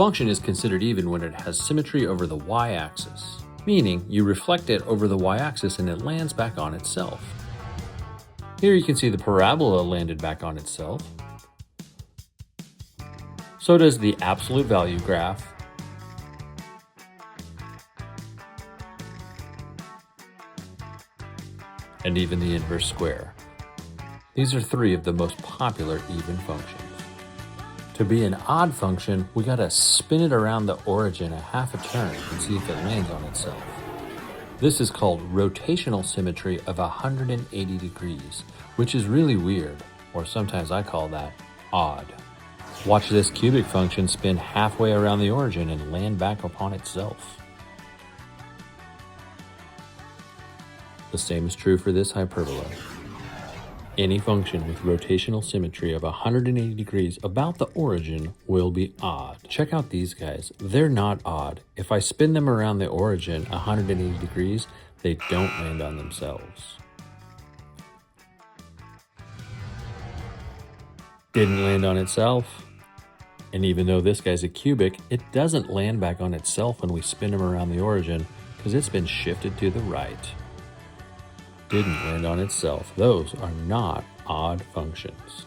function is considered even when it has symmetry over the y-axis, meaning you reflect it over the y-axis and it lands back on itself. Here you can see the parabola landed back on itself. So does the absolute value graph, and even the inverse square. These are three of the most popular even functions. To be an odd function, we gotta spin it around the origin a half a turn and see if it lands on itself. This is called rotational symmetry of 180 degrees, which is really weird, or sometimes I call that odd. Watch this cubic function spin halfway around the origin and land back upon itself. The same is true for this hyperbola. Any function with rotational symmetry of 180 degrees about the origin will be odd. Check out these guys. They're not odd. If I spin them around the origin 180 degrees, they don't land on themselves. Didn't land on itself. And even though this guy's a cubic, it doesn't land back on itself when we spin him around the origin because it's been shifted to the right. Didn't land on itself. Those are not odd functions.